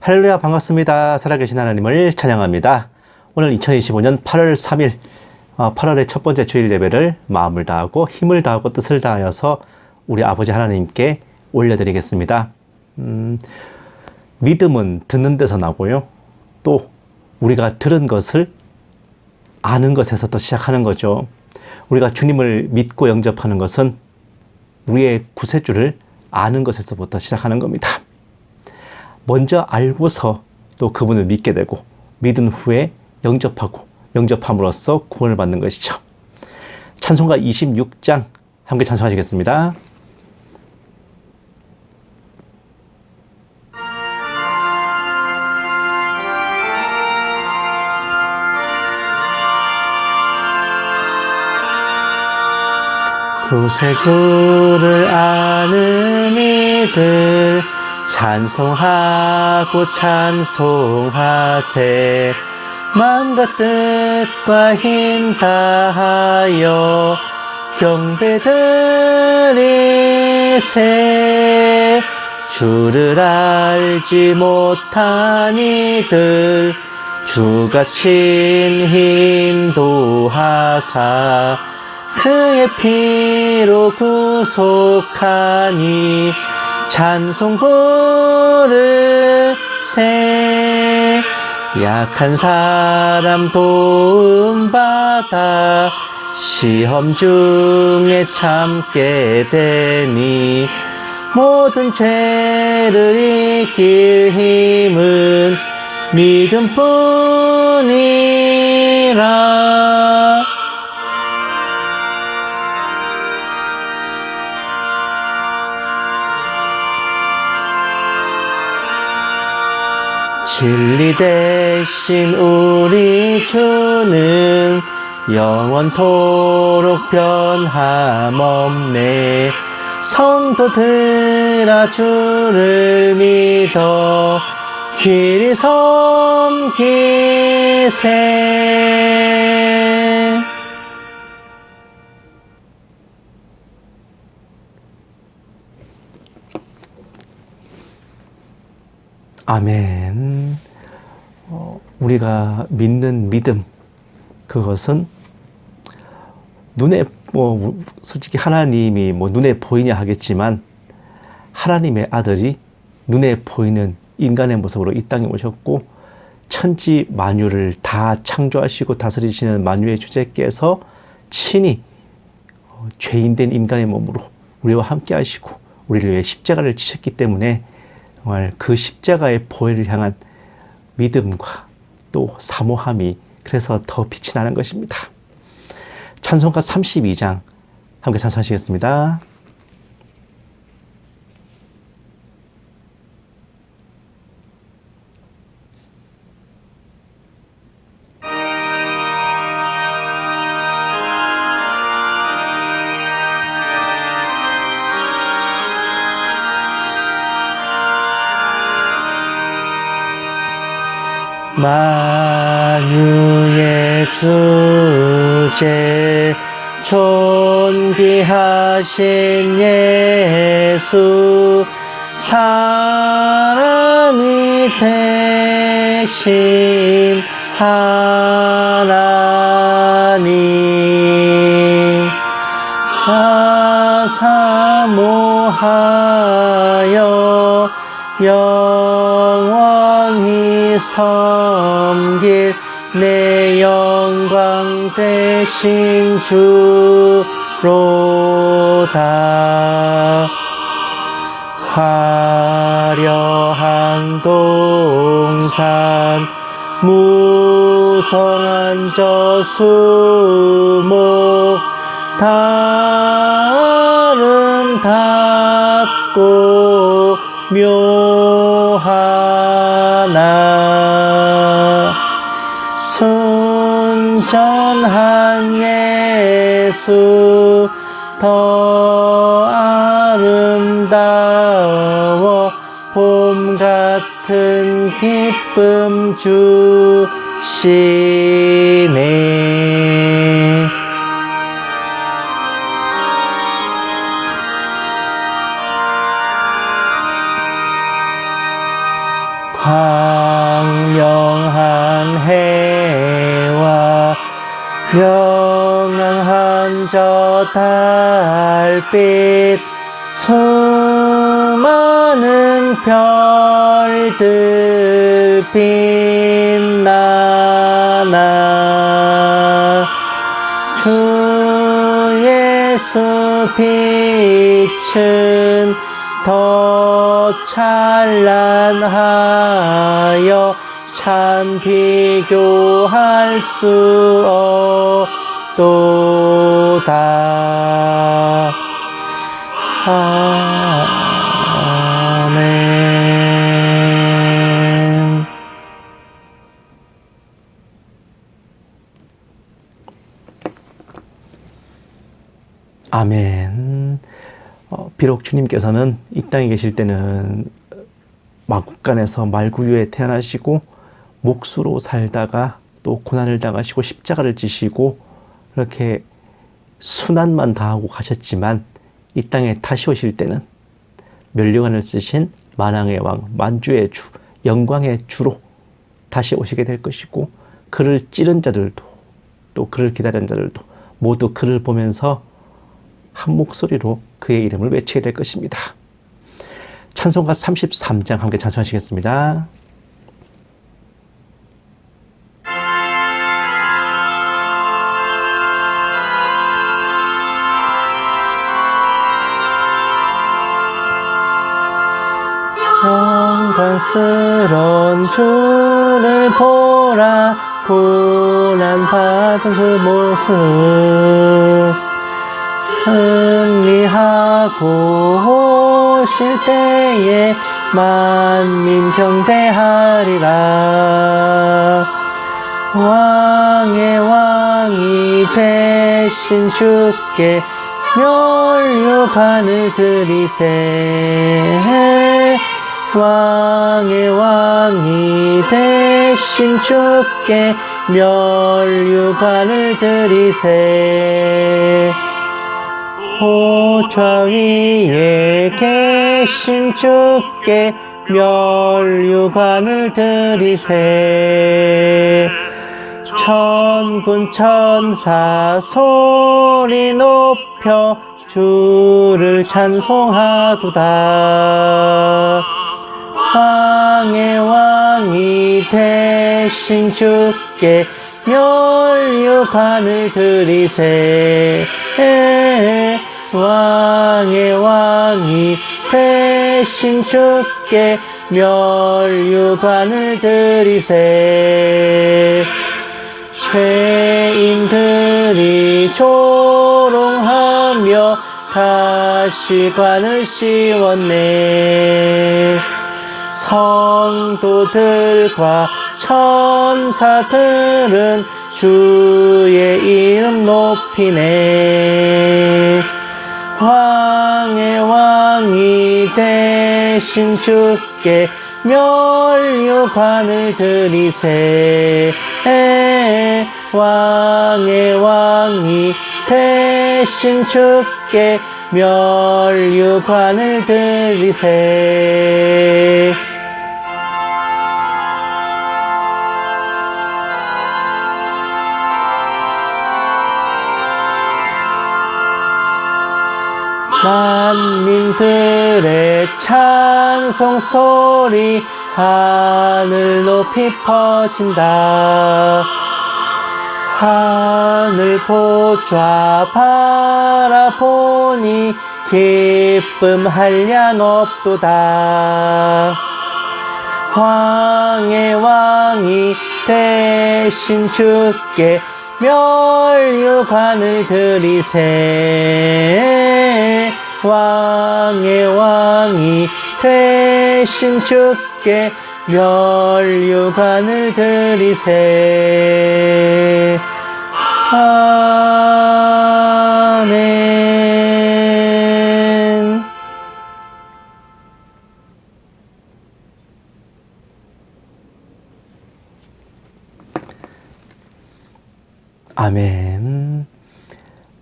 할렐루야, 반갑습니다. 살아계신 하나님을 찬양합니다. 오늘 2025년 8월 3일 8월의 첫 번째 주일 예배를 마음을 다하고 힘을 다하고 뜻을 다하여서 우리 아버지 하나님께 올려드리겠습니다. 믿음은 듣는 데서 나고요. 또 우리가 들은 것을 아는 것에서 또 시작하는 거죠. 우리가 주님을 믿고 영접하는 것은 우리의 구세주를 아는 것에서부터 시작하는 겁니다. 먼저 알고서 또 그분을 믿게 되고 믿은 후에 영접하고 영접함으로써 구원을 받는 것이죠. 찬송가 26장 함께 찬송하시겠습니다. 구세주를 아는 이들 찬송하고 찬송하세. 마음과 뜻과 힘 다하여 경배드리세. 주를 알지 못한 이들 주가 친히 인도하사 그의 피로 구속하니 찬송 부르세. 약한 사람 도움받아 시험 중에 참게 되니 모든 죄를 이길 힘은 믿음뿐이라. 진리 대신 우리 주는 영원토록 변함없네. 성도들아 주를 믿어 길이 섬기세. 아멘. 우리가 믿는 믿음, 그것은 눈에 솔직히 하나님이 눈에 보이냐 하겠지만 하나님의 아들이 눈에 보이는 인간의 모습으로 이 땅에 오셨고 천지 만유를 다 창조하시고 다스리시는 만유의 주제께서 친히 죄인된 인간의 몸으로 우리와 함께 하시고 우리를 위해 십자가를 지셨기 때문에 정말 그 십자가의 보혈을 향한 믿음과 또 사모함이 그래서 더 빛이 나는 것입니다. 찬송가 32장 함께 찬송하시겠습니다. 만유의 주제 존귀하신 예수 사람이 되신 하나님 사모하여 영원히 섬길 내 영광 되신 주로다. 화려한 동산 무성한 저수목 아름답고 묘하나 순전한 예수 더 아름다워 봄 같은 기쁨 주시네. 광명한 해와 명랑한 저 달빛 수많은 별들 빛나나 주 예수 빛은 더 찬란하여 참 비교할 수 없도다. 아멘. 아멘. 비록 주님께서는 이 땅에 계실 때는 마국간에서 말구유에 태어나시고 목수로 살다가 또 고난을 당하시고 십자가를 지시고 이렇게 순환만 당하고 가셨지만 이 땅에 다시 오실 때는 면류관을 쓰신 만왕의 왕, 만주의 주, 영광의 주로 다시 오시게 될 것이고 그를 찌른 자들도 또 그를 기다린 자들도 모두 그를 보면서 한 목소리로 그의 이름을 외치게 될 것입니다. 찬송가 33장 함께 찬송하시겠습니다. 영광스러운 주를 보라 고난받은 그 모습 승리하고 오실 때에 만민 경배하리라. 왕의 왕이 되신 주께 면류관을 드리세. 왕의 왕이 되신 주께 면류관을 드리세. 보좌 위에 계신 주께 면류관을 드리세. 천군 천사 소리 높여 주를 찬송하도다. 왕의 왕이 되신 주께 면류관을 드리세. 왕의 왕이 되신 주께 면류관을 드리세. 죄인들이 조롱하며 가시관을 씌웠네. 성도들과 천사들은 주의 이름 높이네. 왕의 왕이 되신 주께 면류관을 드리세. 왕의 왕이 되신 주께 면류관을 드리세. 만민들의 찬송 소리 하늘 높이 퍼진다. 하늘 보좌 바라보니 기쁨 한량 없도다. 왕의 왕이 되신 주께 면류관을 드리세. 왕의 왕이 되신 주께 면류관을 드리세. 아멘. 아멘.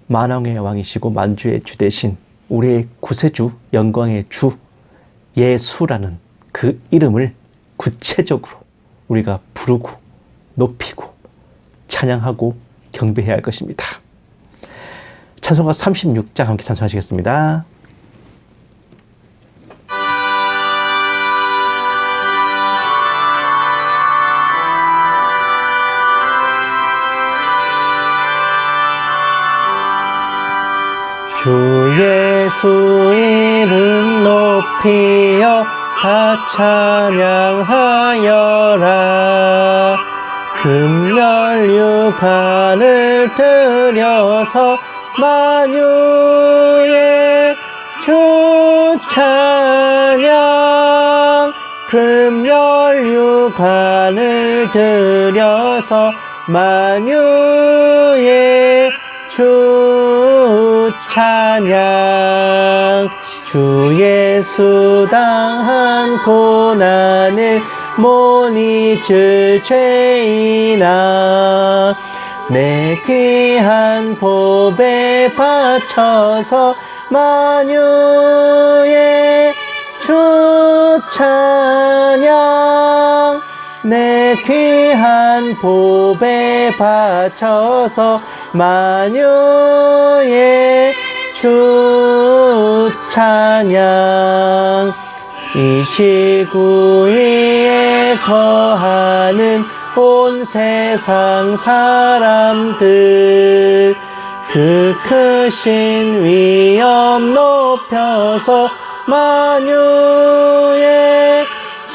만왕의 왕이시고 만주의 주 되신 우리의 구세주 영광의 주 예수라는 그 이름을 구체적으로 우리가 부르고 높이고 찬양하고 경배해야 할 것입니다. 찬송가 36장 함께 찬송하시겠습니다. 주 예수 이름 높이여 다 찬양하여라. 금면류관을 들여서 만유의 주 찬양. 금면류관을 들여서 만유의 주 찬양. 주 예수 당한 고난을 못 잊을 죄인아, 내 귀한 보배 바쳐서 만유의 주 찬양. 내 귀한 보배 바쳐서 만유의 주 찬양. 이 지구 위에 거하는 온 세상 사람들, 그 크신 위엄 높여서 만유의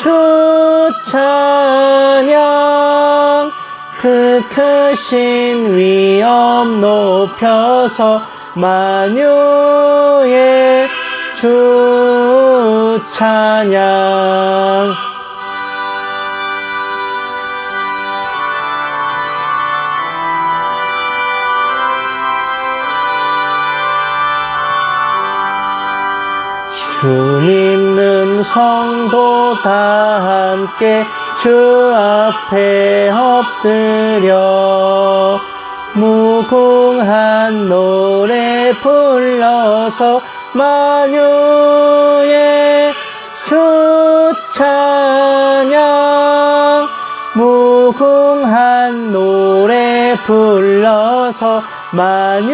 주 찬양. 그 크신 위엄 높여서 만유의 주 찬양. 주 믿는 성도 다 함께 주 앞에 엎드려 무궁한 노래 불러서 만유의 주 찬양. 무궁한 노래 불러서 만유의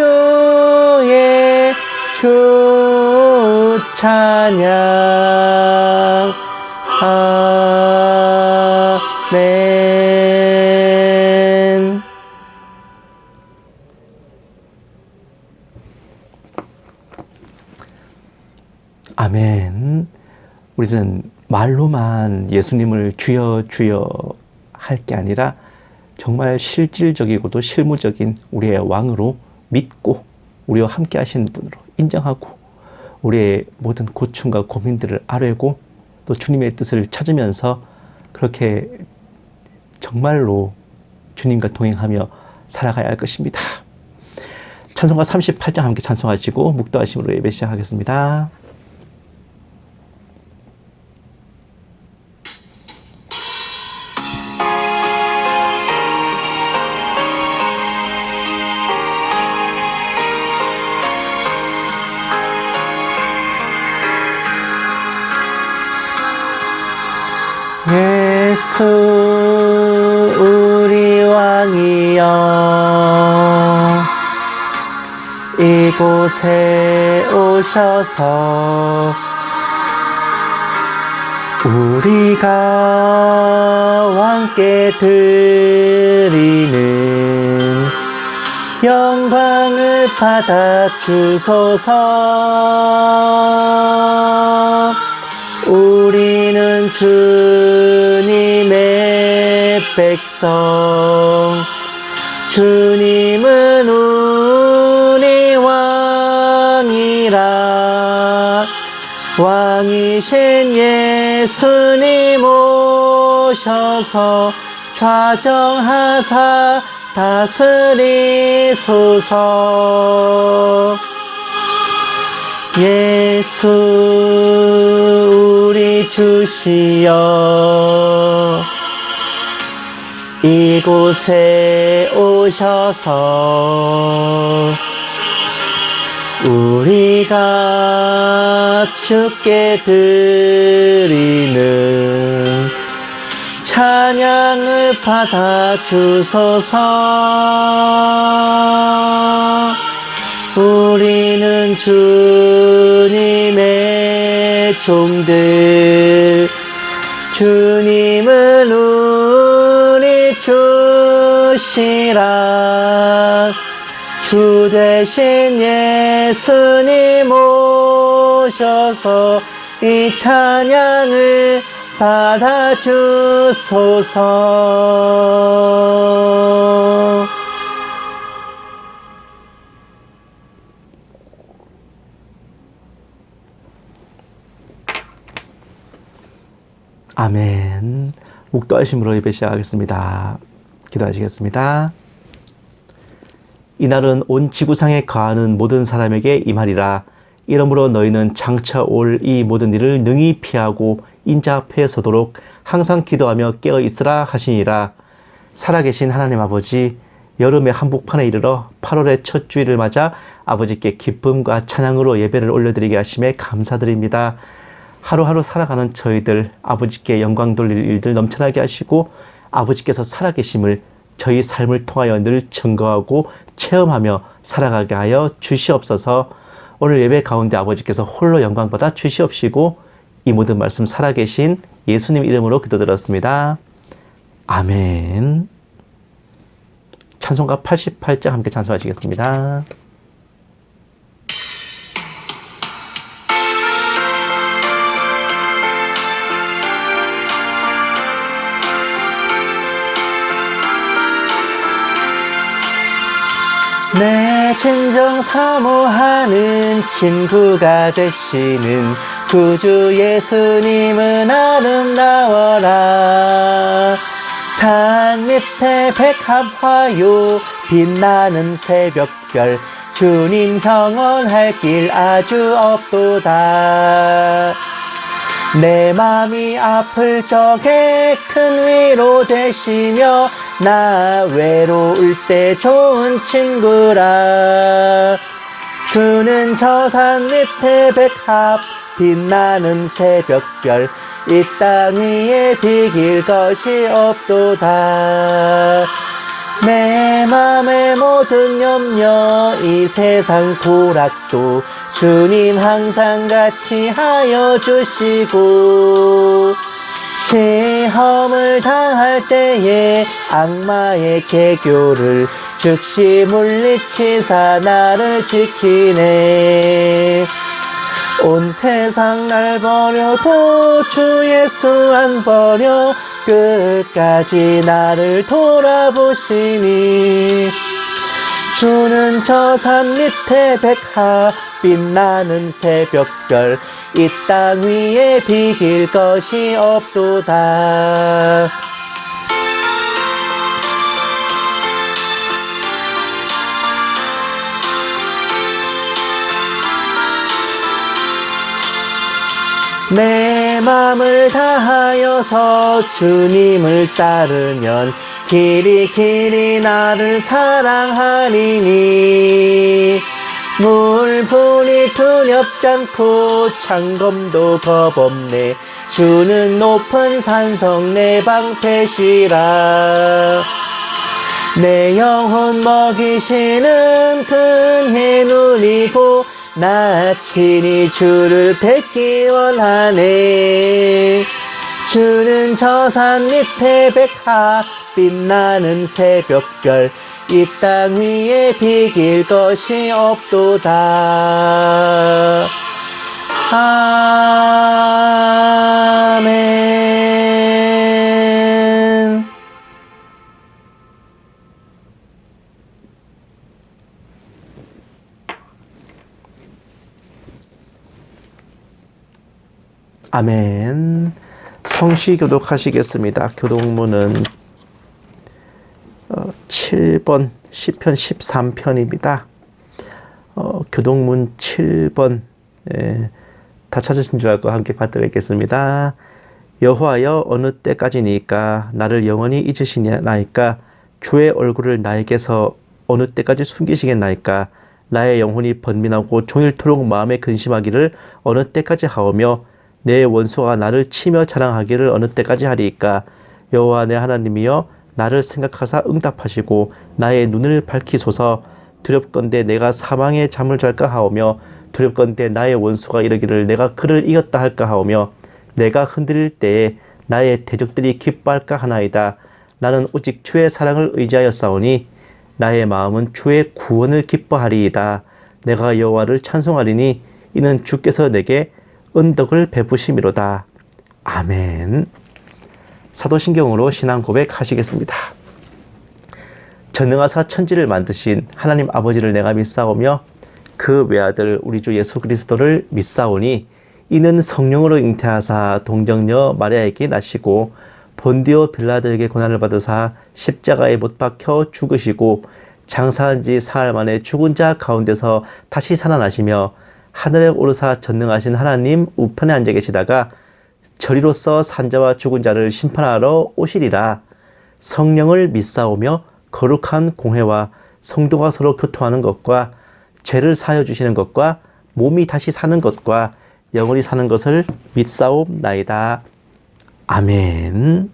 주 찬양. 아멘. 아멘. 우리는 말로만 예수님을 주여 주여 할 게 아니라 정말 실질적이고도 실무적인 우리의 왕으로 믿고 우리와 함께 하시는 분으로 인정하고 우리의 모든 고충과 고민들을 아뢰고 또 주님의 뜻을 찾으면서 그렇게 정말로 주님과 동행하며 살아가야 할 것입니다. 찬송가 38장 함께 찬송하시고 묵도하심으로 예배 시작하겠습니다. 예수 우리 왕이여, 이곳에 오셔서 우리가 왕께 드리는 영광을 받아 주소서. 우리는 주님의 백성, 주님은 우리 왕이라. 왕이신 예수님 오셔서 좌정하사 다스리소서. 예수 우리 주시여, 이곳에 오셔서 우리가 주께 드리는 찬양을 받아 주소서. 우리는 주님의 종들, 주님은 우리 주시라. 주 대신 예수님 오셔서 이 찬양을 받아 주소서. 아멘. 묵도하심으로 예배 시작하겠습니다. 기도하시겠습니다. 이날은 온 지구상에 거하는 모든 사람에게 임하리라. 이러므로 너희는 장차 올 이 모든 일을 능히 피하고 인자 앞에 서도록 항상 기도하며 깨어 있으라 하시니라. 살아계신 하나님 아버지, 여름의 한복판에 이르러 8월의 첫 주일을 맞아 아버지께 기쁨과 찬양으로 예배를 올려드리게 하심에 감사드립니다. 하루하루 살아가는 저희들 아버지께 영광 돌릴 일들 넘쳐나게 하시고 아버지께서 살아계심을 저희 삶을 통하여 늘 증거하고 체험하며 살아가게 하여 주시옵소서. 오늘 예배 가운데 아버지께서 홀로 영광 받아 주시옵시고 이 모든 말씀 살아계신 예수님 이름으로 기도드렸습니다. 아멘. 찬송가 88장 함께 찬송하시겠습니다. 내 진정 사모하는 친구가 되시는 구주 예수님은 아름다워라. 산 밑에 백합화요 빛나는 새벽별 주님 경언할 길 아주 없도다. 내 맘이 아플 적에 큰 위로 되시며 나 외로울 때 좋은 친구라. 주는 저 산 밑에 백합 빛나는 새벽별 이 땅 위에 비길 것이 없도다. 내 맘의 모든 염려 이 세상 고락도 주님 항상 같이 하여 주시고 시험을 당할 때에 악마의 개교를 즉시 물리치사 나를 지키네. 온 세상 날 버려도 주 예수 안 버려 끝까지 나를 돌아보시니. 주는 저 산 밑에 백합 빛나는 새벽별 이 땅 위에 비길 것이 없도다. 내 맘을 다하여서 주님을 따르면 길이 길이 나를 사랑하리니. 물불이 두렵지 않고 창검도 겁없네. 주는 높은 산성 내 방패시라. 내 영혼 먹이시는 근혜 누리고 나 친히 주를 뵙기 원하네. 주는 저 산 밑에 백합 빛나는 새벽별 이 땅 위에 비길 것이 없도다. 아멘. 아멘. 성시 교독하시겠습니다. 교독문은 7번 시편 13편입니다. 교독문 7번 다 찾으신 줄 알고 함께 받들겠습니다. 여호와여 어느 때까지니까 나를 영원히 잊으시나이까. 주의 얼굴을 나에게서 어느 때까지 숨기시겠나이까. 나의 영혼이 번민하고 종일토록 마음에 근심하기를 어느 때까지 하오며 내 원수가 나를 치며 자랑하기를 어느 때까지 하리이까. 여호와 내 하나님이여 나를 생각하사 응답하시고 나의 눈을 밝히소서. 두렵건대 내가 사망의 잠을 잘까 하오며 두렵건대 나의 원수가 이르기를 내가 그를 이겼다 할까 하오며 내가 흔들릴 때에 나의 대적들이 기뻐할까 하나이다. 나는 오직 주의 사랑을 의지하였사오니 나의 마음은 주의 구원을 기뻐하리이다. 내가 여호와를 찬송하리니 이는 주께서 내게 은덕을 베푸심이로다. 아멘. 사도신경으로 신앙 고백하시겠습니다. 전능하사 천지를 만드신 하나님 아버지를 내가 믿사오며 그 외아들 우리 주 예수 그리스도를 믿사오니 이는 성령으로 잉태하사 동정녀 마리아에게 나시고 본디오 빌라드에게 고난을 받으사 십자가에 못 박혀 죽으시고 장사한 지 사흘 만에 죽은 자 가운데서 다시 살아나시며 하늘에 오르사 전능하신 하나님 우편에 앉아 계시다가 저리로서 산자와 죽은 자를 심판하러 오시리라. 성령을 믿사오며 거룩한 공회와 성도가 서로 교통하는 것과 죄를 사하여 주시는 것과 몸이 다시 사는 것과 영원히 사는 것을 믿사옵나이다. 아멘.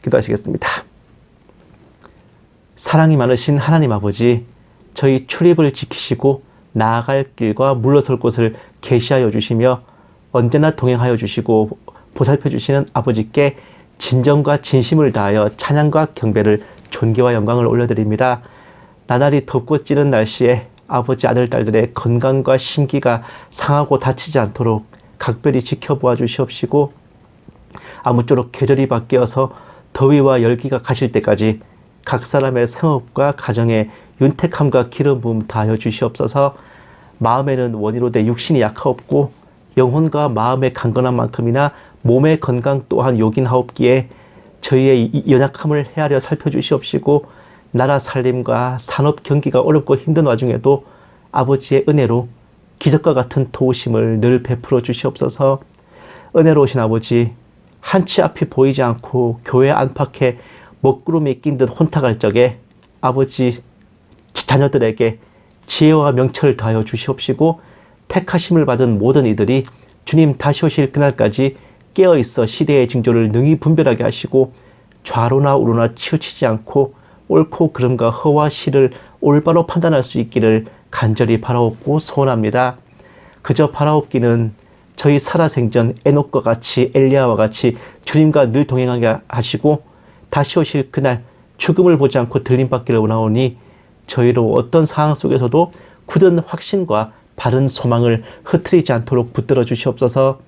기도하시겠습니다. 사랑이 많으신 하나님 아버지, 저희 출입을 지키시고 나아갈 길과 물러설 곳을 계시하여 주시며 언제나 동행하여 주시고 보살펴 주시는 아버지께 진정과 진심을 다하여 찬양과 경배를 존귀와 영광을 올려드립니다. 나날이 덥고 찌는 날씨에 아버지 아들 딸들의 건강과 심기가 상하고 다치지 않도록 각별히 지켜보아 주시옵시고 아무쪼록 계절이 바뀌어서 더위와 열기가 가실 때까지 각 사람의 생업과 가정에 윤택함과 기름 부음 다하여 주시옵소서. 마음에는 원이로 돼 육신이 약하옵고 영혼과 마음의 강건한 만큼이나 몸의 건강 또한 요긴하옵기에 저희의 연약함을 헤아려 살펴주시옵시고 나라 살림과 산업 경기가 어렵고 힘든 와중에도 아버지의 은혜로 기적과 같은 도우심을 늘 베풀어 주시옵소서. 은혜로우신 아버지, 한치 앞이 보이지 않고 교회 안팎에 먹구름이 낀 듯 혼탁할 적에 아버지 자녀들에게 지혜와 명철을 다하여 주시옵시고 택하심을 받은 모든 이들이 주님 다시 오실 그날까지 깨어있어 시대의 징조를 능히 분별하게 하시고 좌로나 우로나 치우치지 않고 옳고 그름과 허와 실을 올바로 판단할 수 있기를 간절히 바라옵고 소원합니다. 그저 바라옵기는 저희 살아생전 에녹과 같이 엘리야와 같이 주님과 늘 동행하게 하시고 다시 오실 그날 죽음을 보지 않고 들림받기를 원하오니 저희로 어떤 상황 속에서도 굳은 확신과 바른 소망을 흐트리지 않도록 붙들어 주시옵소서.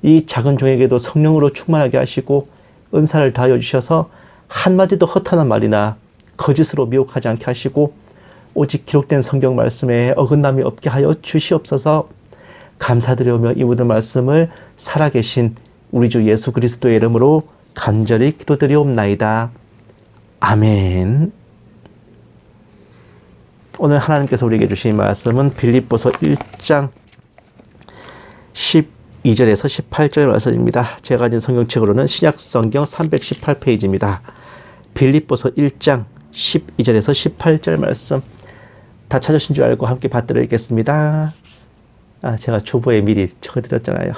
이 작은 종에게도 성령으로 충만하게 하시고 은사를 다하여 주셔서 한마디도 허탄한 말이나 거짓으로 미혹하지 않게 하시고 오직 기록된 성경 말씀에 어긋남이 없게 하여 주시옵소서. 감사드리며 이 모든 말씀을 살아계신 우리 주 예수 그리스도의 이름으로 간절히 기도드리옵나이다. 아멘. 오늘 하나님께서 우리에게 주신 말씀은 빌립보서 1장 12절에서 18절 말씀입니다. 제가 가진 성경책으로는 신약성경 318페이지입니다. 빌립보서 1장 12절에서 18절 말씀 다 찾으신 줄 알고 함께 받들어있겠습니다. 제가 초보에 미리 적어드렸잖아요.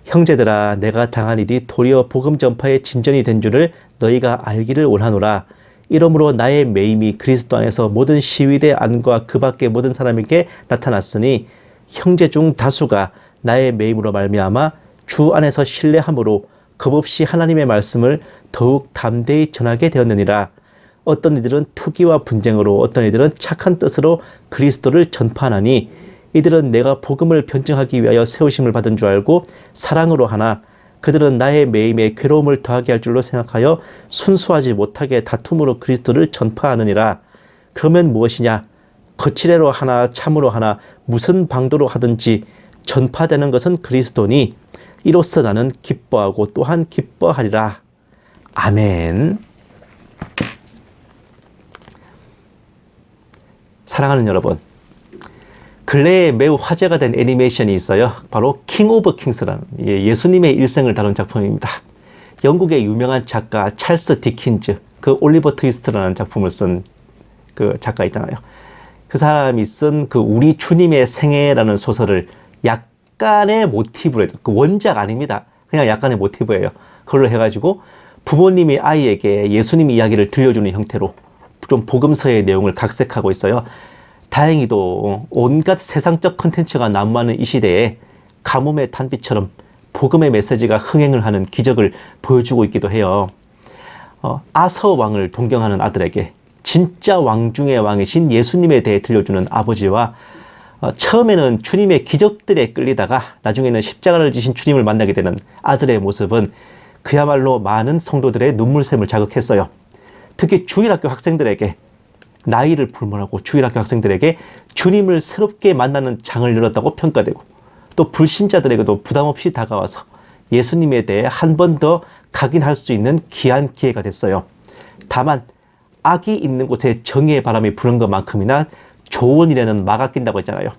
형제들아, 내가 당한 일이 도리어 복음 전파의 진전이 된 줄을 너희가 알기를 원하노라. 이러므로 나의 매임이 그리스도 안에서 모든 시위대 안과 그 밖의 모든 사람에게 나타났으니 형제 중 다수가 나의 매임으로 말미암아 주 안에서 신뢰함으로 겁없이 하나님의 말씀을 더욱 담대히 전하게 되었느니라. 어떤 이들은 투기와 분쟁으로 어떤 이들은 착한 뜻으로 그리스도를 전파하나니 이들은 내가 복음을 변증하기 위하여 세우심을 받은 줄 알고 사랑으로 하나 그들은 나의 매임에 괴로움을 더하게 할 줄로 생각하여 순수하지 못하게 다툼으로 그리스도를 전파하느니라. 그러면 무엇이냐? 거칠애로 하나 참으로 하나 무슨 방도로 하든지 전파되는 것은 그리스도니 이로써 나는 기뻐하고 또한 기뻐하리라. 아멘. 사랑하는 여러분, 근래에 매우 화제가 된 애니메이션이 있어요. 바로 킹 오브 킹스라는 예수님의 일생을 다룬 작품입니다. 영국의 유명한 작가 찰스 디킨즈, 그 올리버 트위스트라는 작품을 쓴 그 작가 있잖아요. 그 사람이 쓴 그 우리 주님의 생애라는 소설을 약간의 모티브로 해도 그 원작 아닙니다. 그냥 약간의 모티브예요. 그걸로 해가지고 부모님이 아이에게 예수님 이야기를 들려주는 형태로 좀 복음서의 내용을 각색하고 있어요. 다행히도 온갖 세상적 컨텐츠가 난무하는 이 시대에 가뭄의 단비처럼 복음의 메시지가 흥행을 하는 기적을 보여주고 있기도 해요. 아서 왕을 동경하는 아들에게 진짜 왕 중의 왕이신 예수님에 대해 들려주는 아버지와 처음에는 주님의 기적들에 끌리다가 나중에는 십자가를 지신 주님을 만나게 되는 아들의 모습은 그야말로 많은 성도들의 눈물샘을 자극했어요. 특히 주일학교 학생들에게, 나이를 불문하고 주일학교 학생들에게 주님을 새롭게 만나는 장을 열었다고 평가되고, 또 불신자들에게도 부담 없이 다가와서 예수님에 대해 한 번 더 각인할 수 있는 귀한 기회가 됐어요. 다만 악이 있는 곳에 정의의 바람이 부는 것만큼이나 좋은 일에는 막아 낀다고 했잖아요.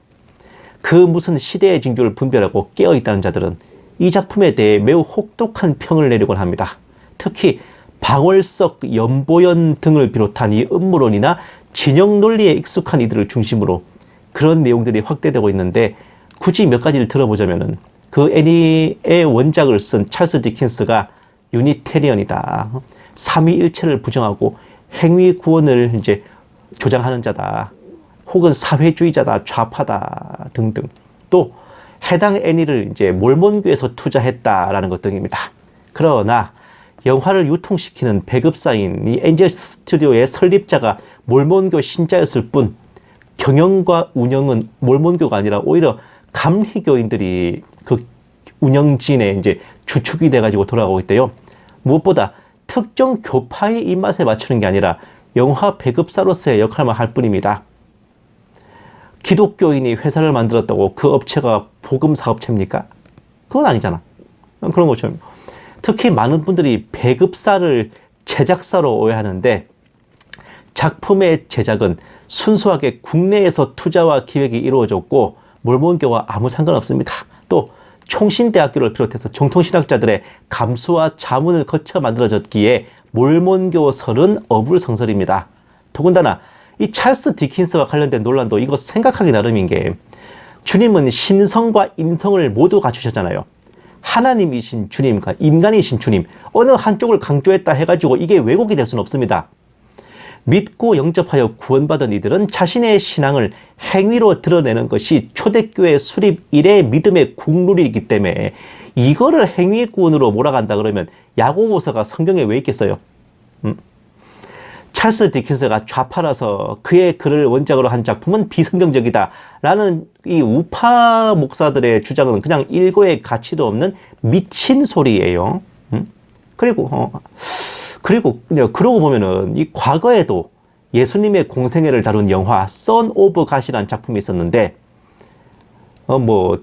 그 무슨 시대의 징조를 분별하고 깨어있다는 자들은 이 작품에 대해 매우 혹독한 평을 내리곤 합니다. 특히 방월석, 연보연 등을 비롯한 이 음모론이나 진영 논리에 익숙한 이들을 중심으로 그런 내용들이 확대되고 있는데, 굳이 몇 가지를 들어보자면은 그 애니의 원작을 쓴 찰스 디킨스가 유니테리언이다, 삼위일체를 부정하고 행위 구원을 이제 조장하는 자다, 혹은 사회주의자다, 좌파다 등등, 또 해당 애니를 이제 몰몬교에서 투자했다라는 것 등입니다. 그러나 영화를 유통시키는 배급사인 이 엔젤스 스튜디오의 설립자가 몰몬교 신자였을 뿐 경영과 운영은 몰몬교가 아니라 오히려 감리교인들이 그 운영진의 이제 주축이 돼가지고 돌아가고 있대요. 무엇보다 특정 교파의 입맛에 맞추는 게 아니라 영화 배급사로서의 역할만 할 뿐입니다. 기독교인이 회사를 만들었다고 그 업체가 복음 사업체입니까? 그건 아니잖아. 그런 것처럼. 특히 많은 분들이 배급사를 제작사로 오해하는데, 작품의 제작은 순수하게 국내에서 투자와 기획이 이루어졌고 몰몬교와 아무 상관없습니다. 또 총신대학교를 비롯해서 정통신학자들의 감수와 자문을 거쳐 만들어졌기에 몰몬교설은 어불성설입니다. 더군다나 이 찰스 디킨스와 관련된 논란도 이거 생각하기 나름인 게, 주님은 신성과 인성을 모두 갖추셨잖아요. 하나님이신 주님과 인간이신 주님, 어느 한쪽을 강조했다 해가지고 이게 왜곡이 될 수는 없습니다. 믿고 영접하여 구원받은 이들은 자신의 신앙을 행위로 드러내는 것이 초대교회 수립 이래 믿음의 국룰이기 때문에 이거를 행위 구원으로 몰아간다 그러면 야고보서가 성경에 왜 있겠어요? 찰스 디킨스가 좌파라서 그의 글을 원작으로 한 작품은 비성경적이다 라는 이 우파 목사들의 주장은 그냥 일고의 가치도 없는 미친 소리예요. 그리고 그러고 보면은 이 과거에도 예수님의 공생애를 다룬 영화 Son of God이라는 작품이 있었는데,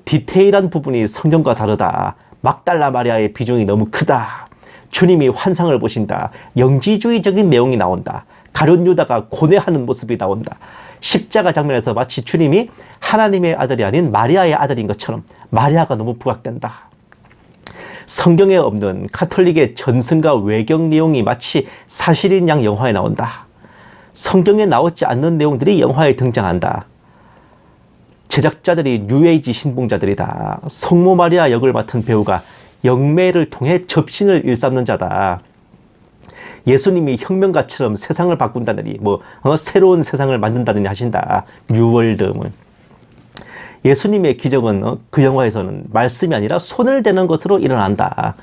디테일한 부분이 성경과 다르다, 막달라 마리아의 비중이 너무 크다, 주님이 환상을 보신다, 영지주의적인 내용이 나온다, 가룟 유다가 고뇌하는 모습이 나온다, 십자가 장면에서 마치 주님이 하나님의 아들이 아닌 마리아의 아들인 것처럼 마리아가 너무 부각된다, 성경에 없는 가톨릭의 전승과 외경 내용이 마치 사실인 양 영화에 나온다, 성경에 나오지 않는 내용들이 영화에 등장한다, 제작자들이 뉴에이지 신봉자들이다, 성모 마리아 역을 맡은 배우가 영매를 통해 접신을 일삼는 자다, 예수님이 혁명가처럼 세상을 바꾼다느니 새로운 세상을 만든다느니 하신다, 뉴월드. 예수님의 기적은 그 영화에서는 말씀이 아니라 손을 대는 것으로 일어난다.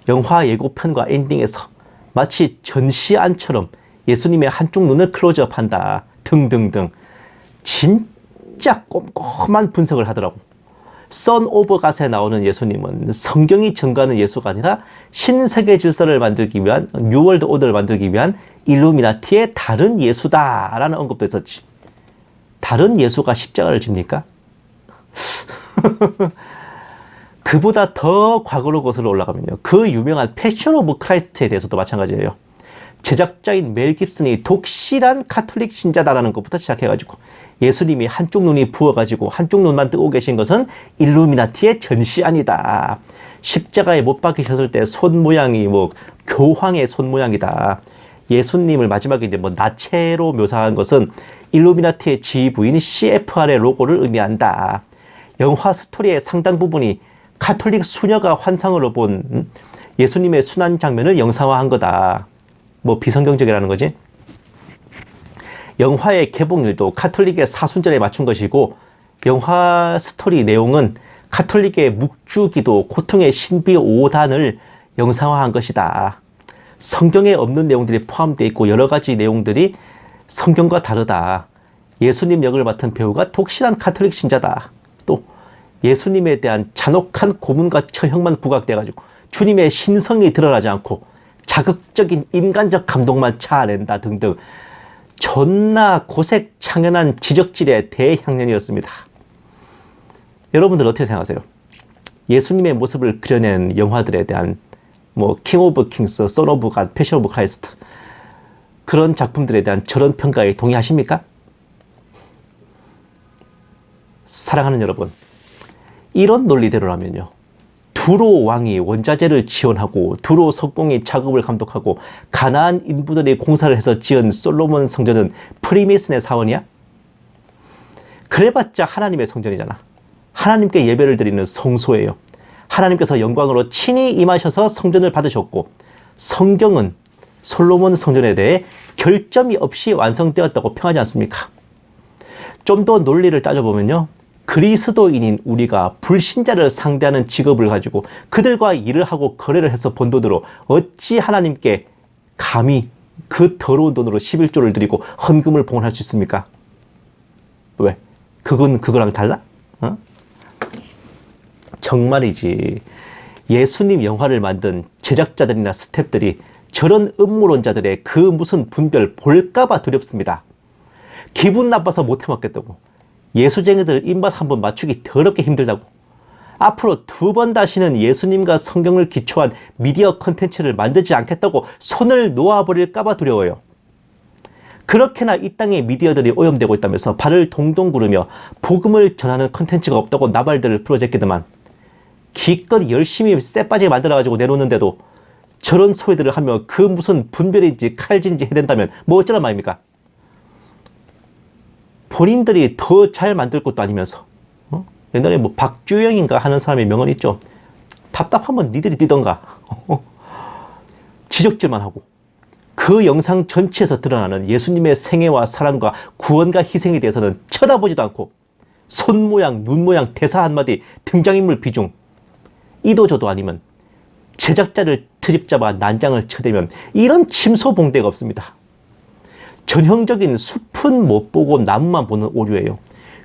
영화 예고편과 엔딩에서 마치 전시안처럼 예수님의 한쪽 눈을 클로즈업한다 등등등. 진짜 꼼꼼한 분석을 하더라고. Son of God에 나오는 예수님은 성경이 증거하는 예수가 아니라 신세계 질서를 만들기 위한, 뉴월드 오더를 만들기 위한 일루미나티의 다른 예수다라는 언급도 있었지. 다른 예수가 십자가를 집니까? 그보다 더 과거로 거슬러 올라가면요, 그 유명한 패션 오브 크라이스트에 대해서도 마찬가지예요. 제작자인 멜 깁슨이 독실한 카톨릭 신자다라는 것부터 시작해가지고 예수님이 한쪽 눈이 부어가지고 한쪽 눈만 뜨고 계신 것은 일루미나티의 전시안이다. 십자가에 못 박히셨을 때 손 모양이 교황의 손 모양이다. 예수님을 마지막에 이제 나체로 묘사한 것은 일루미나티의 지휘부인 CFR의 로고를 의미한다. 영화 스토리의 상당 부분이 가톨릭 수녀가 환상으로 본 예수님의 순환 장면을 영상화한 거다. 뭐 비성경적이라는 거지. 영화의 개봉일도 가톨릭의 사순절에 맞춘 것이고, 영화 스토리 내용은 가톨릭의 묵주기도 고통의 신비 5단을 영상화한 것이다. 성경에 없는 내용들이 포함되어 있고 여러 가지 내용들이 성경과 다르다. 예수님 역을 맡은 배우가 독실한 가톨릭 신자다. 또 예수님에 대한 잔혹한 고문과 처형만 부각돼가지고 주님의 신성이 드러나지 않고 자극적인 인간적 감동만 차아낸다 등등 존나 고색 창연한 지적질의 대향년이었습니다. 여러분들 어떻게 생각하세요? 예수님의 모습을 그려낸 영화들에 대한 킹 오브 킹스, 선 오브 갓, 패션 오브 크라이스트 그런 작품들에 대한 저런 평가에 동의하십니까? 사랑하는 여러분, 이런 논리대로라면요, 두로 왕이 원자재를 지원하고 두로 석공이 작업을 감독하고 가나안 인부들이 공사를 해서 지은 솔로몬 성전은 프리메이슨의 사원이야? 그래봤자 하나님의 성전이잖아. 하나님께 예배를 드리는 성소예요. 하나님께서 영광으로 친히 임하셔서 성전을 받으셨고, 성경은 솔로몬 성전에 대해 결점이 없이 완성되었다고 평하지 않습니까? 좀 더 논리를 따져보면요, 그리스도인인 우리가 불신자를 상대하는 직업을 가지고 그들과 일을 하고 거래를 해서 번 돈으로 어찌 하나님께 감히 그 더러운 돈으로 11조를 드리고 헌금을 봉헌할 수 있습니까? 왜? 그건 그거랑 달라? 정말이지. 예수님 영화를 만든 제작자들이나 스태프들이 저런 음모론자들의 그 무슨 분별 볼까봐 두렵습니다. 기분 나빠서 못 해먹겠다고. 예수쟁이들 입맛 한번 맞추기 더럽게 힘들다고. 앞으로 2번 다시는 예수님과 성경을 기초한 미디어 컨텐츠를 만들지 않겠다고 손을 놓아버릴까봐 두려워요. 그렇게나 이 땅의 미디어들이 오염되고 있다면서 발을 동동 구르며 복음을 전하는 컨텐츠가 없다고 나발들을 부러제끼더만, 기껏 열심히 쎄빠지게 만들어가지고 내놓는데도 저런 소리들을 하며 그 무슨 분별인지 칼질인지 해댄다면 뭐 어쩌란 말입니까? 본인들이 더 잘 만들 것도 아니면서 옛날에 박주영인가 하는 사람의 명언 있죠. 답답하면 니들이 뛰던가. 지적질만 하고 그 영상 전체에서 드러나는 예수님의 생애와 사랑과 구원과 희생에 대해서는 쳐다보지도 않고 손 모양, 눈 모양, 대사 한마디, 등장인물 비중, 이도저도 아니면 제작자를 트집잡아 난장을 쳐대면 이런 침소봉대가 없습니다. 전형적인 숲은 못 보고 나무만 보는 오류예요.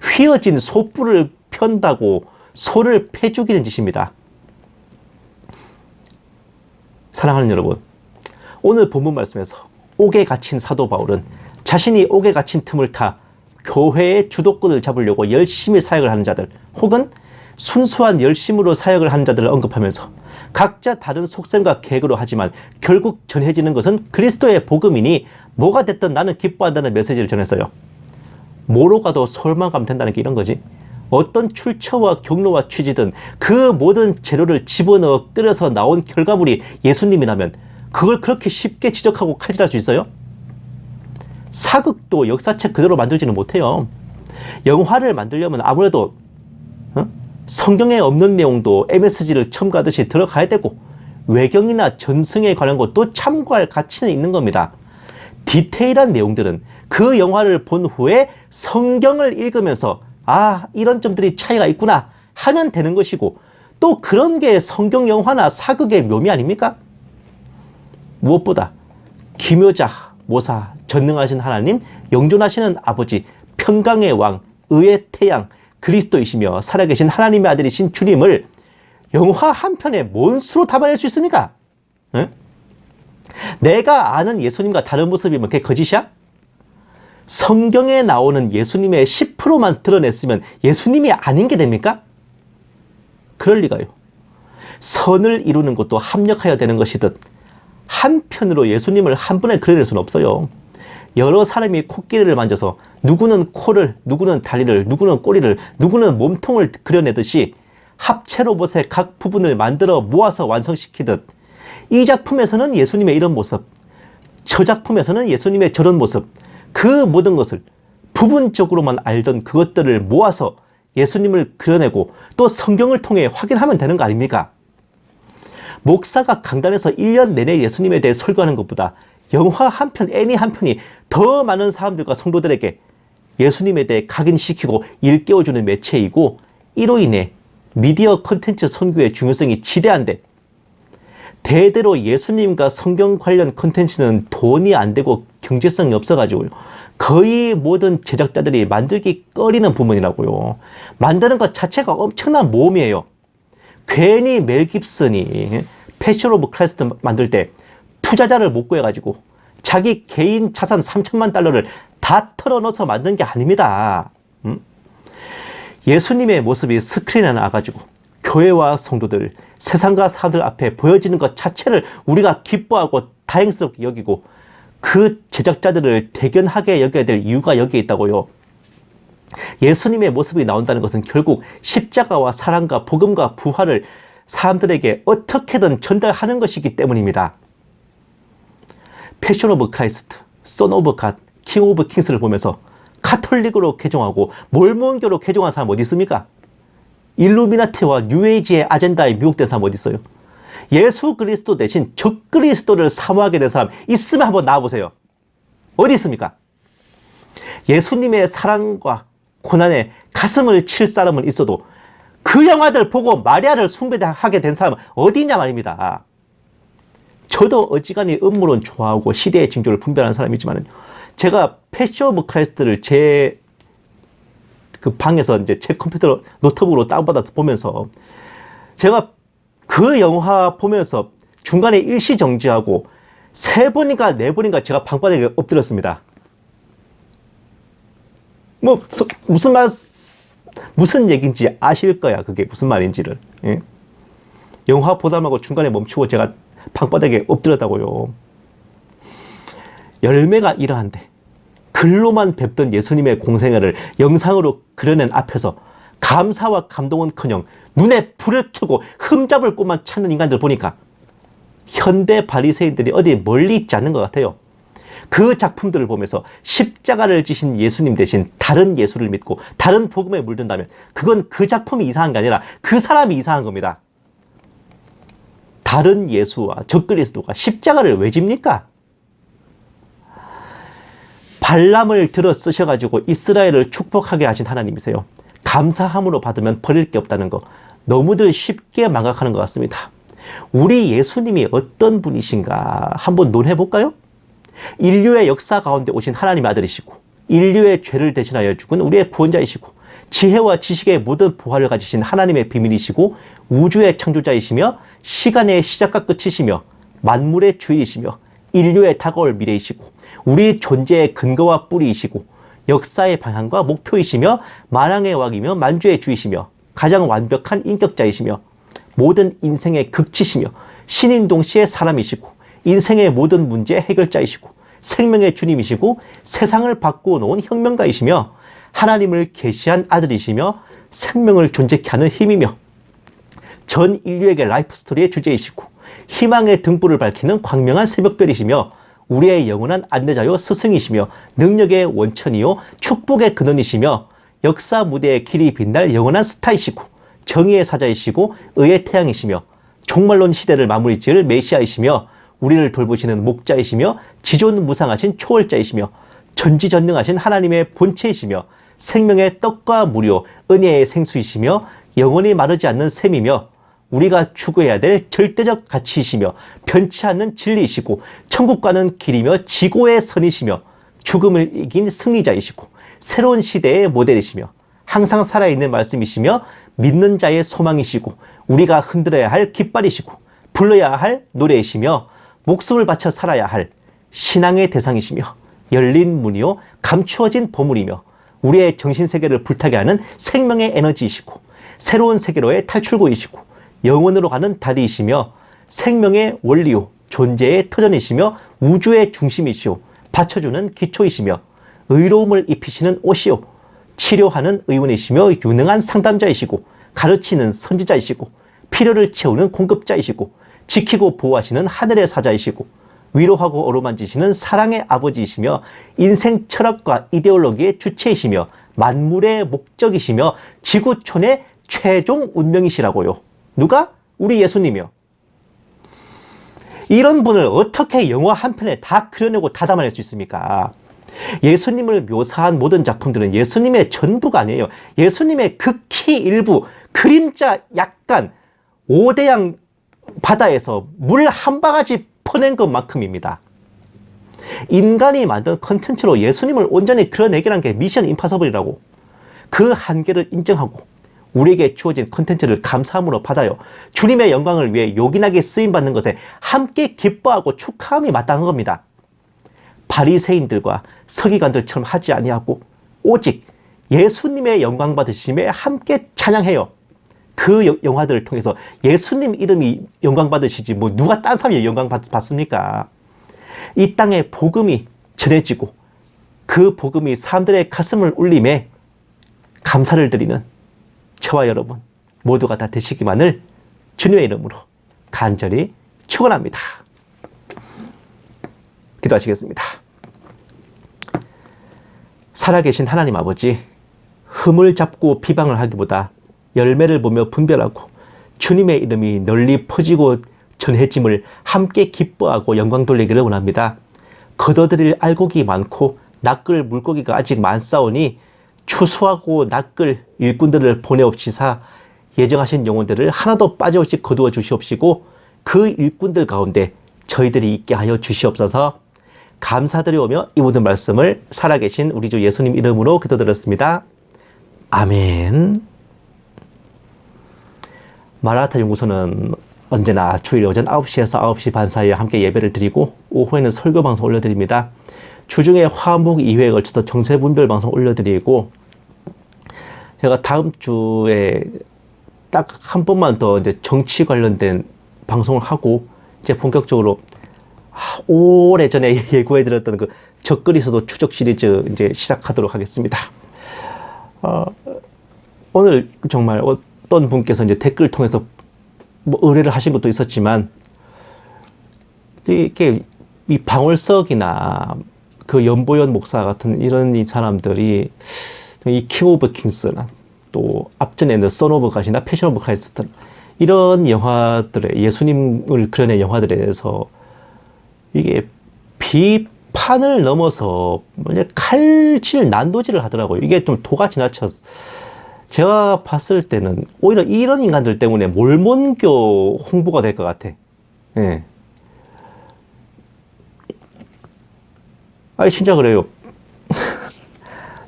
휘어진 소뿔을 편다고 소를 패 죽이는 짓입니다. 사랑하는 여러분, 오늘 본문 말씀에서 옥에 갇힌 사도 바울은 자신이 옥에 갇힌 틈을 타 교회의 주도권을 잡으려고 열심히 사역을 하는 자들, 혹은 순수한 열심으로 사역을 하는 자들을 언급하면서 각자 다른 속셈과 계획으로 하지만 결국 전해지는 것은 그리스도의 복음이니 뭐가 됐든 나는 기뻐한다는 메시지를 전했어요. 뭐로 가도 서울만 가면 된다는 게 이런 거지. 어떤 출처와 경로와 취지든 그 모든 재료를 집어넣어 끓여서 나온 결과물이 예수님이라면 그걸 그렇게 쉽게 지적하고 칼질할 수 있어요? 사극도 역사책 그대로 만들지는 못해요. 영화를 만들려면 아무래도 성경에 없는 내용도 MSG를 첨가하듯이 들어가야 되고, 외경이나 전승에 관한 것도 참고할 가치는 있는 겁니다. 디테일한 내용들은 그 영화를 본 후에 성경을 읽으면서 이런 점들이 차이가 있구나 하면 되는 것이고, 또 그런 게 성경 영화나 사극의 묘미 아닙니까? 무엇보다 기묘자, 모사, 전능하신 하나님, 영존하시는 아버지, 평강의 왕, 의의 태양, 그리스도이시며 살아계신 하나님의 아들이신 주님을 영화 한 편에 뭔 수로 담아낼 수 있습니까? 응? 내가 아는 예수님과 다른 모습이면 그게 거짓이야? 성경에 나오는 예수님의 10%만 드러냈으면 예수님이 아닌 게 됩니까? 그럴 리가요. 선을 이루는 것도 합력하여 되는 것이듯 한편으로 예수님을 한 번에 그려낼 수는 없어요. 여러 사람이 코끼리를 만져서 누구는 코를, 누구는 다리를, 누구는 꼬리를, 누구는 몸통을 그려내듯이 합체 로봇의 각 부분을 만들어 모아서 완성시키듯, 이 작품에서는 예수님의 이런 모습, 저 작품에서는 예수님의 저런 모습, 그 모든 것을 부분적으로만 알던 그것들을 모아서 예수님을 그려내고 또 성경을 통해 확인하면 되는 거 아닙니까? 목사가 강단에서 1년 내내 예수님에 대해 설교하는 것보다 영화 한 편, 애니 한 편이 더 많은 사람들과 성도들에게 예수님에 대해 각인시키고 일깨워주는 매체이고, 이로 인해 미디어 콘텐츠 선교의 중요성이 지대한데, 대대로 예수님과 성경 관련 콘텐츠는 돈이 안 되고 경제성이 없어가지고요, 거의 모든 제작자들이 만들기 꺼리는 부분이라고요. 만드는 것 자체가 엄청난 모험이에요. 괜히 멜 깁슨이 패션 오브 크라이스트 만들 때 투자자를 못 구해가지고 자기 개인 자산 3천만 달러를 다 털어넣어서 만든 게 아닙니다. 예수님의 모습이 스크린에 나와가지고 교회와 성도들, 세상과 사람들 앞에 보여지는 것 자체를 우리가 기뻐하고 다행스럽게 여기고, 그 제작자들을 대견하게 여겨야 될 이유가 여기에 있다고요. 예수님의 모습이 나온다는 것은 결국 십자가와 사랑과 복음과 부활을 사람들에게 어떻게든 전달하는 것이기 때문입니다. 패션 오브 크라이스트, 선 오브 갓, 킹 오브 킹스를 보면서 카톨릭으로 개종하고 몰몬교로 개종한 사람 어디 있습니까? 일루미나티와 뉴에이지의 아젠다에 미혹된 사람 어디 있어요? 예수 그리스도 대신 적그리스도를 사모하게 된 사람 있으면 한번 나와보세요. 어디 있습니까? 예수님의 사랑과 고난에 가슴을 칠 사람은 있어도 그 영화들 보고 마리아를 숭배하게 된 사람은 어디 있냐 말입니다. 저도 어지간히 음모론 좋아하고 시대의 징조를 분별하는 사람이지만, 제가 패션 오브 크라이스트를 제 그 방에서 이제 제 컴퓨터 노트북으로 다운받아서 보면서, 제가 그 영화 보면서 중간에 일시 정지하고 3번인가 4번인가 제가 방바닥에 엎드렸습니다. 뭐 무슨 얘기인지 아실 거야. 그게 무슨 말인지를. 예? 영화 보다 말고 중간에 멈추고 제가 방바닥에 엎드렸다고요. 열매가 이러한데 글로만 뵙던 예수님의 공생애를 영상으로 그려낸 앞에서 감사와 감동은커녕 눈에 불을 켜고 흠잡을 곳만 찾는 인간들 보니까 현대 바리새인들이 어디 멀리 있지 않는 것 같아요. 그 작품들을 보면서 십자가를 지신 예수님 대신 다른 예수를 믿고 다른 복음에 물든다면 그건 그 작품이 이상한 게 아니라 그 사람이 이상한 겁니다. 다른 예수와 적그리스도가 십자가를 왜 집니까? 발람을 들어 쓰셔가지고 이스라엘을 축복하게 하신 하나님이세요. 감사함으로 받으면 버릴 게 없다는 거 너무들 쉽게 망각하는 것 같습니다. 우리 예수님이 어떤 분이신가 한번 논해볼까요? 인류의 역사 가운데 오신 하나님의 아들이시고, 인류의 죄를 대신하여 죽은 우리의 구원자이시고, 지혜와 지식의 모든 보화를 가지신 하나님의 비밀이시고, 우주의 창조자이시며 시간의 시작과 끝이시며 만물의 주인이시며 인류의 다가올 미래이시고 우리 존재의 근거와 뿌리이시고 역사의 방향과 목표이시며 만왕의 왕이며 만주의 주이시며 가장 완벽한 인격자이시며 모든 인생의 극치시며 신인 동시에 사람이시고 인생의 모든 문제 해결자이시고 생명의 주님이시고 세상을 바꾸어 놓은 혁명가이시며 하나님을 계시한 아들이시며 생명을 존재케 하는 힘이며 전 인류에게 라이프 스토리의 주제이시고 희망의 등불을 밝히는 광명한 새벽별이시며 우리의 영원한 안내자요 스승이시며 능력의 원천이요 축복의 근원이시며 역사 무대의 길이 빛날 영원한 스타이시고 정의의 사자이시고 의의 태양이시며 종말론 시대를 마무리 지을 메시아이시며 우리를 돌보시는 목자이시며 지존무상하신 초월자이시며 전지전능하신 하나님의 본체이시며 생명의 떡과 무료 은혜의 생수이시며 영원히 마르지 않는 샘이며 우리가 추구해야 될 절대적 가치이시며 변치 않는 진리이시고 천국과는 길이며 지고의 선이시며 죽음을 이긴 승리자이시고 새로운 시대의 모델이시며 항상 살아있는 말씀이시며 믿는 자의 소망이시고 우리가 흔들어야 할 깃발이시고 불러야 할 노래이시며 목숨을 바쳐 살아야 할 신앙의 대상이시며 열린 문이요 감추어진 보물이며 우리의 정신세계를 불타게 하는 생명의 에너지이시고 새로운 세계로의 탈출구이시고 영원으로 가는 다리이시며 생명의 원리요 존재의 터전이시며 우주의 중심이시오 받쳐주는 기초이시며 의로움을 입히시는 옷이요 치료하는 의원이시며 유능한 상담자이시고 가르치는 선지자이시고 필요를 채우는 공급자이시고 지키고 보호하시는 하늘의 사자이시고 위로하고 어루만지시는 사랑의 아버지이시며 인생 철학과 이데올로기의 주체이시며 만물의 목적이시며 지구촌의 최종 운명이시라고요. 누가? 우리 예수님이요. 이런 분을 어떻게 영화 한 편에 다 그려내고 다 담아낼 수 있습니까? 예수님을 묘사한 모든 작품들은 예수님의 전부가 아니에요. 예수님의 극히 일부, 그림자 약간 5대양 바다에서 물 한 바가지 퍼낸 것만큼입니다. 인간이 만든 컨텐츠로 예수님을 온전히 그려내기란 게 미션 임파서블이라고. 그 한계를 인정하고 우리에게 주어진 컨텐츠를 감사함으로 받아요. 주님의 영광을 위해 요긴하게 쓰임받는 것에 함께 기뻐하고 축하함이 마땅한 겁니다. 바리새인들과 서기관들처럼 하지 아니하고 오직 예수님의 영광 받으심에 함께 찬양해요. 그 영화들을 통해서 예수님 이름이 영광 받으시지 뭐 누가 딴 사람이 영광 받습니까? 이 땅에 복음이 전해지고 그 복음이 사람들의 가슴을 울림에 감사를 드리는 저와 여러분 모두가 다 되시기만을 주님의 이름으로 간절히 축원합니다. 기도하시겠습니다. 살아계신 하나님 아버지, 흠을 잡고 비방을 하기보다 열매를 보며 분별하고 주님의 이름이 널리 퍼지고 전해짐을 함께 기뻐하고 영광 돌리기를 원합니다. 거둬들일 알곡이 많고 낚을 물고기가 아직 많사오니 추수하고 낚을 일꾼들을 보내옵시사 예정하신 영혼들을 하나도 빠짐없이 거두어 주시옵시고 그 일꾼들 가운데 저희들이 있게 하여 주시옵소서. 감사드리오며 이 모든 말씀을 살아계신 우리 주 예수님 이름으로 기도드렸습니다. 아멘. 마라나타 연구소는 언제나 주일 오전 9시에서 9시 반 사이에 함께 예배를 드리고 오후에는 설교 방송 올려드립니다. 주중에 화목 2회에 걸쳐서 정세분별 방송 올려드리고 제가 다음 주에 딱 한 번만 더 이제 정치 관련된 방송을 하고 이제 본격적으로 오래전에 예고해드렸던 그 적그리스도 추적 시리즈 이제 시작하도록 하겠습니다. 오늘 정말 어떤 분께서 이제 댓글 통해서 뭐 의뢰를 하신 것도 있었지만 이렇게 이 방울석이나 그 연보연 목사 같은 이런 이 사람들이 이 킹 오브 킹스나 또 앞전에는 선 오브 갓이나 패션 오브 크라이스트 이런 영화들에 예수님을 그려낸 영화들에 대해서 이게 비판을 넘어서 칼질 난도질을 하더라고요. 이게 좀 도가 지나쳤어. 제가 봤을 때는 오히려 이런 인간들 때문에 몰몬교 홍보가 될 것 같아. 예. 아니 진짜 그래요.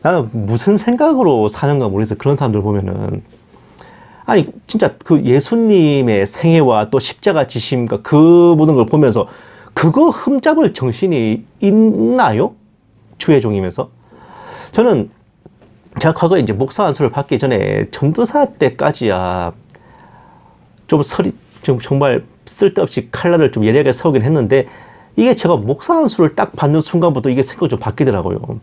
나는 무슨 생각으로 사는가 모르겠어. 그런 사람들 보면은 아니 진짜 그 예수님의 생애와 또 십자가 지심과 그 모든 걸 보면서 그거 흠잡을 정신이 있나요? 주의 종이면서. 저는 제가 과거에 이제 목사 안수를 받기 전에 전도사 때까지야 좀 정말 쓸데없이 칼날을 좀 예리하게 세우긴 했는데 이게 제가 목사 안수를 딱 받는 순간부터 이게 생각이 좀 바뀌더라고요.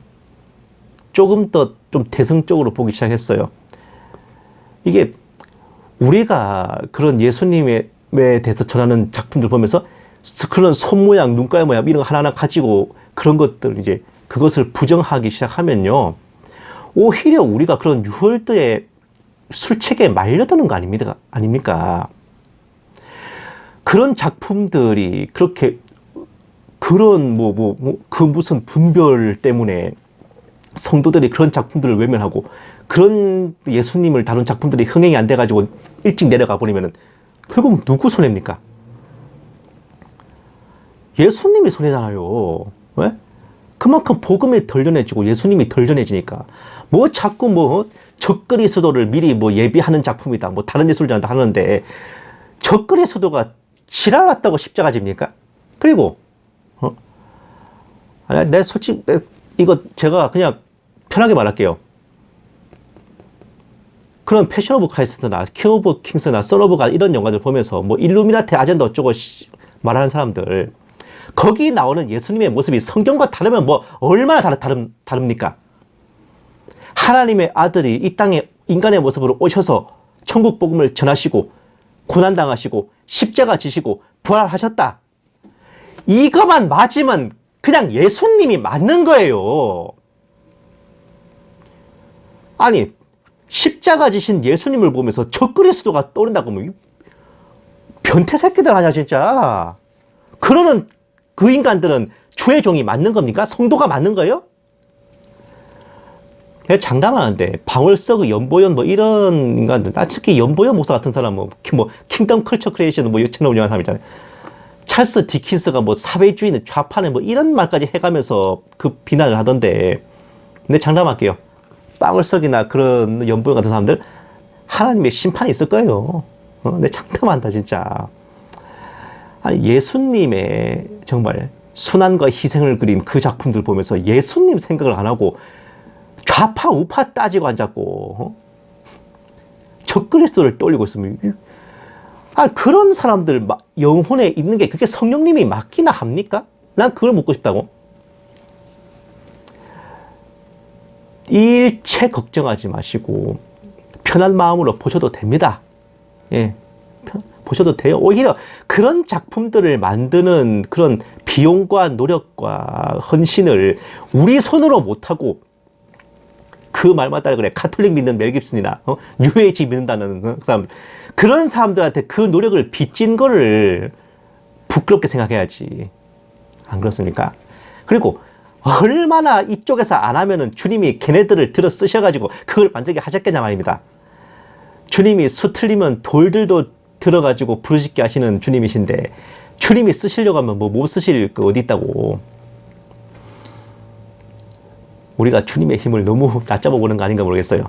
조금 더 좀 대승적으로 보기 시작했어요. 이게 우리가 그런 예수님에 대해서 전하는 작품들 보면서 그런 손 모양, 눈깔 모양 이런 거 하나하나 가지고 그런 것들 이제 그것을 부정하기 시작하면요. 오히려 우리가 그런 유월드의 술책에 말려드는 거 아닙니까? 그런 작품들이 그렇게 그런 그 무슨 분별 때문에 성도들이 그런 작품들을 외면하고 그런 예수님을 다룬 작품들이 흥행이 안 돼가지고 일찍 내려가 버리면은 결국 누구 손해입니까? 예수님이 손해잖아요. 왜? 그만큼 복음이 덜 전해지고 예수님이 덜 전해지니까 뭐 자꾸 적그리스도를 미리 예비하는 작품이다. 다른 예술자한테 하는데 적그리스도가 지랄났다고 십자가 집니까? 그리고 아니 내 솔직히 이거 제가 그냥 편하게 말할게요. 그런 패션 오브 크라이스트나 킹 오브 킹스나 선 오브 갓 이런 영화들 보면서 일루미나티 아젠다 어쩌고 말하는 사람들 거기 나오는 예수님의 모습이 성경과 다르면 얼마나 다릅니까? 하나님의 아들이 이 땅에 인간의 모습으로 오셔서 천국 복음을 전하시고 고난당하시고 십자가 지시고 부활하셨다. 이거만 맞으면 그냥 예수님이 맞는 거예요. 아니, 십자가 지신 예수님을 보면서 저 그리스도가 떠오른다고 하면 변태 새끼들 아니야 진짜. 그러는 그 인간들은 주의 종이 맞는 겁니까? 성도가 맞는 거예요? 내가 장담하는데 방울석, 연보연 뭐 이런 인간들, 특히 연보연 목사 같은 사람 뭐 킹덤 컬처 크리에이션 뭐 채널 운영하는 사람 있잖아요. 찰스 디킨스가 뭐 사회주의는 좌파네 뭐 이런 말까지 해가면서 그 비난을 하던데, 근데 장담할게요. 방울석이나 그런 연보연 같은 사람들 하나님의 심판이 있을 거예요. 내 장담한다 진짜. 아니, 예수님의 정말 순환과 희생을 그린 그 작품들 보면서 예수님 생각을 안 하고 좌파 우파 따지고 앉았고 적그리스도를 떠올리고 있으면, 그런 사람들 영혼에 있는 게 그게 성령님이 맞기나 합니까? 난 그걸 묻고 싶다고. 일체 걱정하지 마시고 편한 마음으로 보셔도 됩니다. 예, 보셔도 돼요. 오히려 그런 작품들을 만드는 그런 비용과 노력과 헌신을 우리 손으로 못하고, 그 말만 따라 그래. 카톨릭 믿는 멜 깁슨이나 뉴에이지 믿는다는 사람, 그런 사람들한테 그 노력을 빚진 거를 부끄럽게 생각해야지. 안 그렇습니까? 그리고 얼마나 이쪽에서 안 하면은 주님이 걔네들을 들어 쓰셔가지고 그걸 만들게 하셨겠냐 말입니다. 주님이 수 틀리면 돌들도 들어가지고 부르짖게 하시는 주님이신데, 주님이 쓰시려고 하면 뭐 못 쓰실 거 어디 있다고. 우리가 주님의 힘을 너무 낮잡아 보는 거 아닌가 모르겠어요.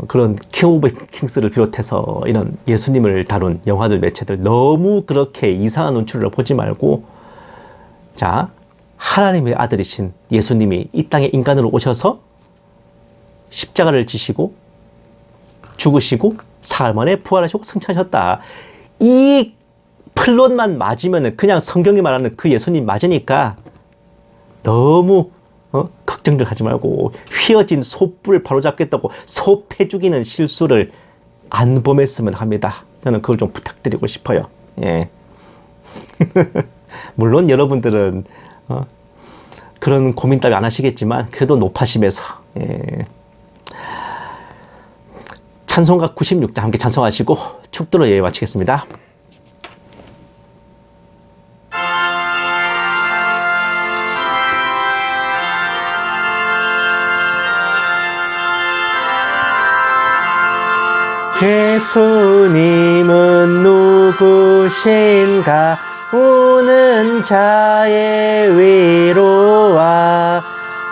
그런 킹 오브 킹스를 비롯해서 이런 예수님을 다룬 영화들, 매체들 너무 그렇게 이상한 눈초리로 보지 말고, 자, 하나님의 아들이신 예수님이 이 땅에 인간으로 오셔서 십자가를 지시고 죽으시고 사흘 만에 부활하시고 승천하셨다. 이 플롯만 맞으면 그냥 성경이 말하는 그 예수님 맞으니까 너무 걱정들 하지 말고, 휘어진 소뿔 바로잡겠다고 소 패 죽이는 실수를 안 범했으면 합니다. 저는 그걸 좀 부탁드리고 싶어요. 예. 물론 여러분들은 그런 고민 따위 안 하시겠지만 그래도 높아심에서, 예. 찬송가 96장 함께 찬송하시고 축도로 예배 마치겠습니다. 예수님은 누구신가? 우는 자의 위로와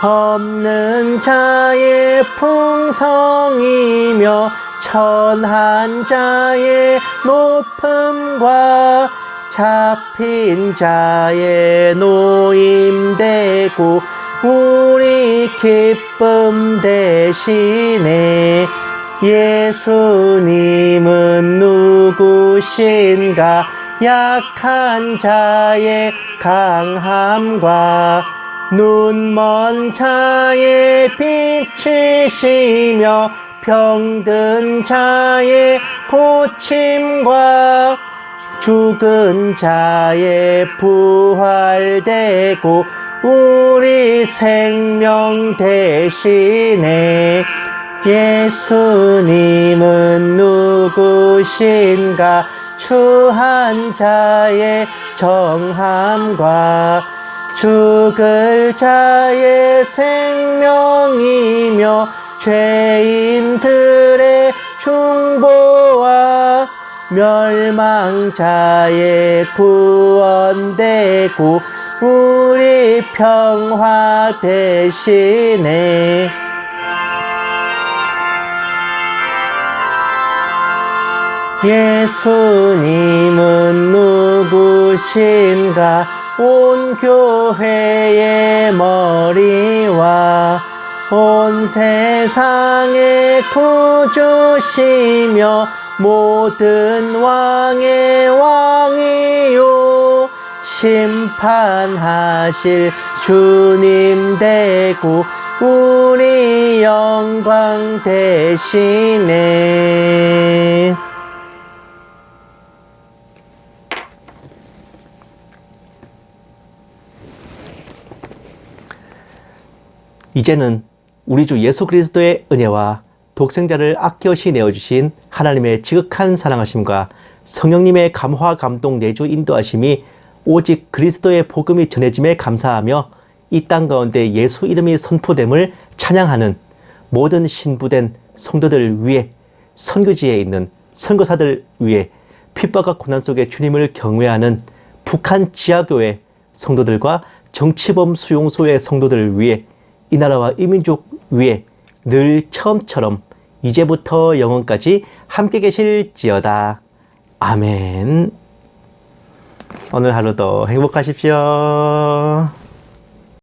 없는 자의 풍성이며 천한 자의 높음과 잡힌 자의 노임되고 우리 기쁨 대신에 예수님은 누구신가? 약한 자의 강함과 눈먼 자의 빛이시며 병든 자의 고침과 죽은 자의 부활되고 우리 생명 대신에 예수님은 누구신가? 추한 자의 정함과 죽을 자의 생명이며 죄인들의 중보와 멸망자의 구원되고 우리 평화 대신에 예수님은 누구신가? 온 교회의 머리와 온 세상의 구주시며 모든 왕의 왕이요 심판하실 주님 되고 우리 영광 대신에 이제는 우리 주 예수 그리스도의 은혜와 독생자를 아껴시 내어주신 하나님의 지극한 사랑하심과 성령님의 감화 감동 내주 인도하심이 오직 그리스도의 복음이 전해짐에 감사하며 이 땅 가운데 예수 이름이 선포됨을 찬양하는 모든 신부된 성도들 위해, 선교지에 있는 선교사들 위해, 핍박과 고난 속에 주님을 경외하는 북한 지하교회 성도들과 정치범 수용소의 성도들 위해, 이 나라와 이 민족 위해 늘 처음처럼 이제부터 영원까지 함께 계실지어다. 아멘. 오늘 하루도 행복하십시오.